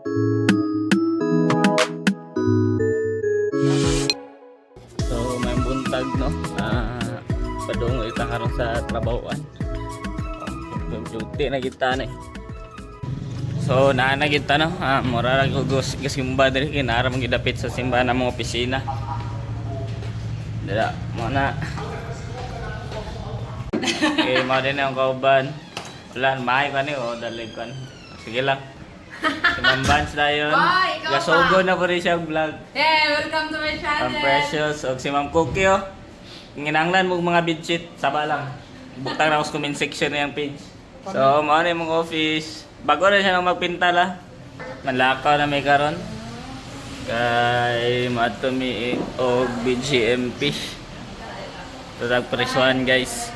So may buntag no. Padung ita karon sa trabahoan. Duty na kita na. So naa na kita no. Mura ra ko simba diri kay nara man gidapit sa simbahan ng mga opisina. Dala mo na. Okay, mo din ang kauban. Wala maay ka ni dalig kan. Sige lang. Si Ma'am Vance dayon. Gasogo na po rin siya vlog. Hey, welcome to my channel. Ang Precious og si Ma'am Cookie oh. Nginanglan mo mga bedsheet saba lang. Butang na ako sa comment section na yung page. So, mao na yung mga office. Bago na siya nang magpintala. Manlakaw na may karon. Kay matumi og BGMP. So, nagpresuhan guys.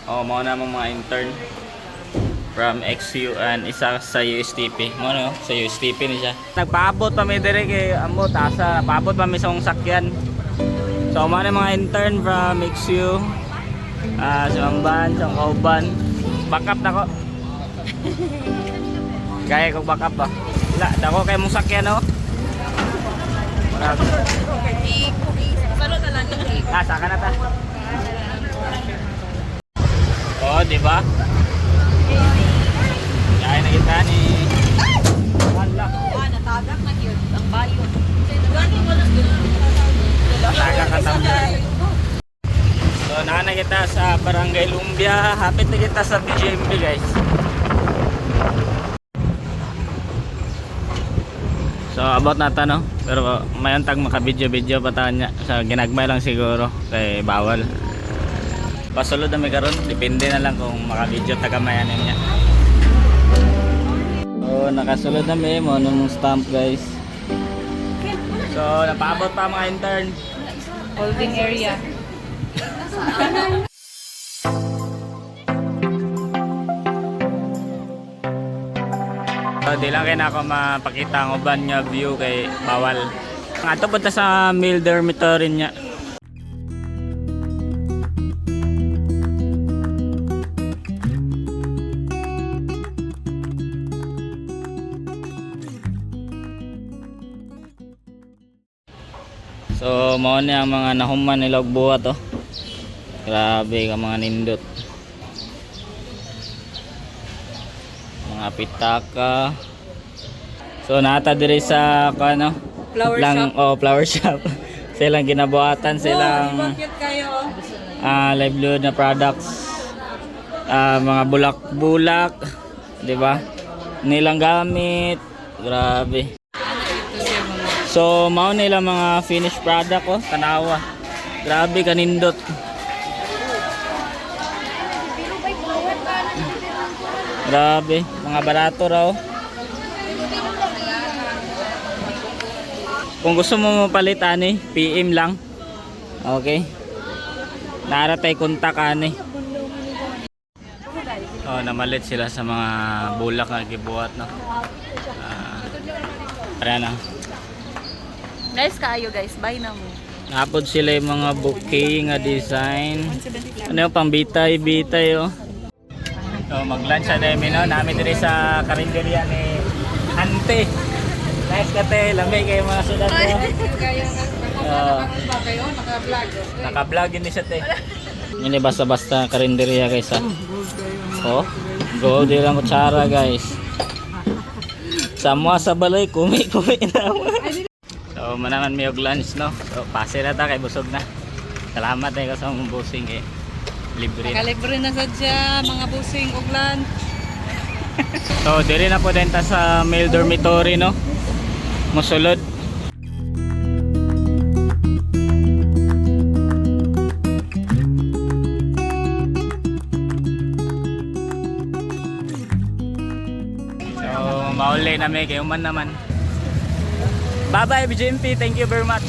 Oh, mao na mga intern from XU and isa sa USTP. Mo no, sa USTP ni siya. Nagpaabot pa mi dire kay amo tasa, paabot pa mi sa sakyan. So mao na mga intern from XU. Sa Mamban, sa Kauban. Backup na ko. Gaya ko backup ba. Wala, dako kay mong sakyan no. Salo na lang yung cake. Saka na ta. Oh, di ba? Kaya na kita ni wala. Natagak na yun. Ang bayo. Natagak ka tambay. So, na kita sa Barangay Lumbia. Hapit na kita sa BGMP guys. So, about na ta no. Pero mayon tag maka-video-video pa ta niya. So, ginagmay lang siguro. Kay bawal. Pasulod na may karon. Depende na lang kung maka-video tagamayanin niya. So, nakasulod na may mo nung stamp guys. So, napaabot pa mga intern. Holding area. So, di lang kayo na ako mapakita ang uban nga view kay bawal. Nga ito punta sa male dormitory niya. So, mao ni ang mga nahuman nila og buhat oh. Grabe ka mga nindot. Mga pitaka. So, nata diri sa ano? Flower shop. Oh, flower shop. Silang ginabuhatan silang Kayo. livelihood na products. Mga bulak-bulak, 'di ba? Nilang gamit. Grabe. So, mao nila mga finished product oh, tanawa. Grabe kanindot. Grabe, mga barato raw. Kung gusto mo mapalit ani, PM lang. Okay. Naratay kontak ani. Oh, namalit sila sa mga bulak na gibuhat no. Para na. Guys, kayo guys. Bye na mo. Napod sila yung mga bouquet nga design. Ano yung pang bitay-bitay oh. So mag-lunch na namin no. Namin diri sa karinderya ni Ante. Nice kate, lamig kayo mga sulat ko. Naka-vlog yun siya te. Yun basta-basta karinderya guys ha. Oh, go di lang kutsara guys. Sama sa balay, kumi-kumi na. So manaman may og lunch no. So pase na ta kay busog na. Salamat ay sa mong busing kay libre. Nakalibre na sadya mga busing og lunch. So diri na po din ta sa male dormitory no. Mosulod. So mauli na may kayo man naman. Bye bye BGMP, thank you very much.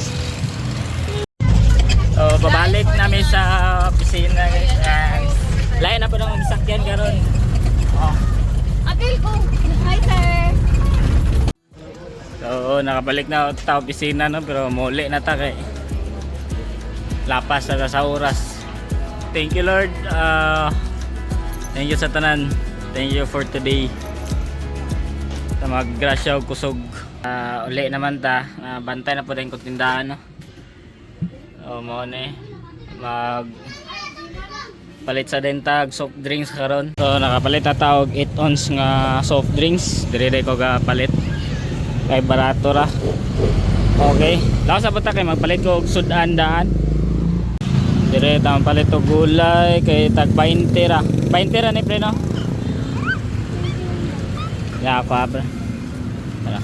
So babalik namin sa opisina guys. And lain na po ng sakyan karon. Oh. Apil ko. Hi sir. So nakabalik na ta opisina no, pero muli na ta kay lapas na sa oras. Thank you Lord. Thank you sa tanan. Thank you for today. Sa maggrasya og kusog. Uli naman ta, bantay na po din kong tindahan no. Mo ni mag palit sa dentag soft drinks karon. So nakapalit ta og 8 ounce nga soft drinks. Dire ko ga palit. Kay barato ra. Okay. Lawas sa bata kay magpalit ko og sudan daan. Dire ta palit og gulay kay tag 20 ra. 20 ra ni pre no. Ya pa pre. Tara.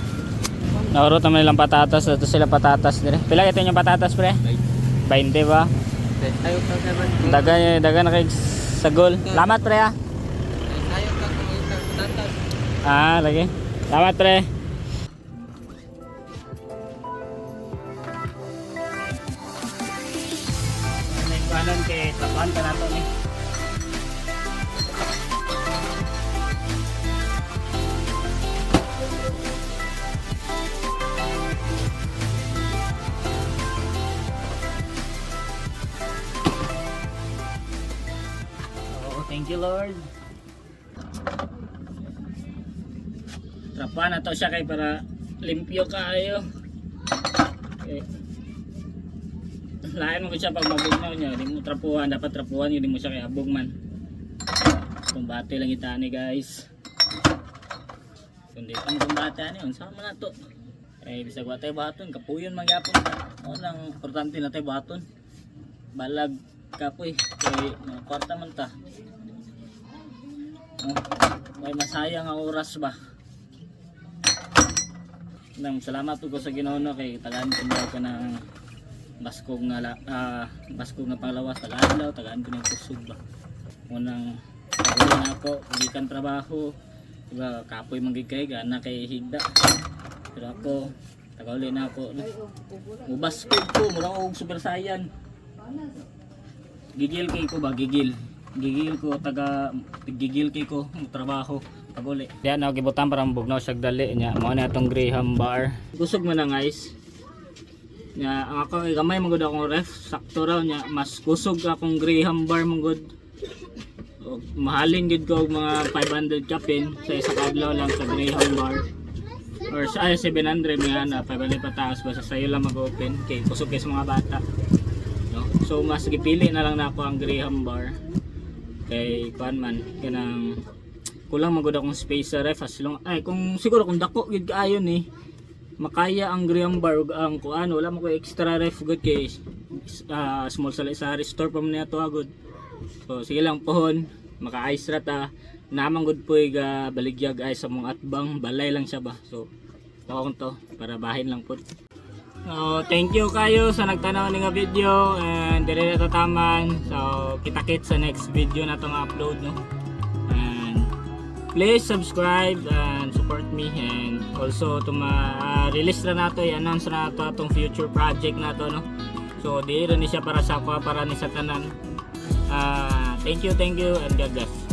Naurot naman nilang patatas. Ito sila patatas dire. Pila ito yung patatas pre? 20 ba? Ayaw ka sa Dagan na kay sagol. Salamat pre ah. Ayaw ka kung tatas. Lagi. Salamat pre. Nagpalan kay tapuan ka nato ni. Thank you Lord. Trapuan na to siya kay para limpyo kayo. Okay. Lain mo ko siya pag mabugnaw niya, hindi mo trapuhan, dapat trapuhan, hindi mo siya kay abog man. Kumbate lang itani guys. Kundi ang kumbate ani, sama na to. Bisag wa tay baton, kapuyon magyapon ka. Mo nang importante na tay baton. Balag kapoy kay kwarta man ta. May masayang ang oras ba. Nang salamat ko sa Ginoo kay tagaan ko daw ka ng baskog nga panglawas, tagaan daw, tagaan ko ng kusog ba. Unang pagawin ako, ulikan trabaho, diba, kapoy manggigay, gana kay higda. Pero ako, tagauli na ako. Ubaskog ko, murang og super saiyan. Gigil kay ko ba, gigil. Gigil ko, gigil kay ko, trabaho. Paguli. Yan ako gibutan para bugnaw siya dali niya. Mao na itong Graham bar. Kusog mo na guys. Nya ang ako gamay magud akong ref, sakto raw nya mas kusog akong Graham bar magud. Mahalin gid ko og mga 500 kapin sa isa ka adlaw lang sa Graham bar. Or sa 700 nga na 500 pataas basta sayo lang mag-open kay kusog kay sa mga bata. No? So mas gipili na lang nako ang Graham bar. Kay kuan man kanang kulang magud akong space sa ref as long ay kung siguro kung dako gid kaayo ni makaya ang Graham bar ug ang kuan wala mo ko extra ref gud kay small sa restore pa man nato agud. So sige lang pohon maka-ice ra ta namang gud poy ga baligyag ay sa mong atbang balay lang siya ba. So taon to para bahin lang pud. Thank you kayo sa nagtanaw ni nga video and dire na taman. So kita-kits sa next video na tong upload no. Please subscribe and support me and also to release na nato i-announce na nato atong future project nato no. So di rin siya para sa ako para ni sa tanan. Thank you and God bless.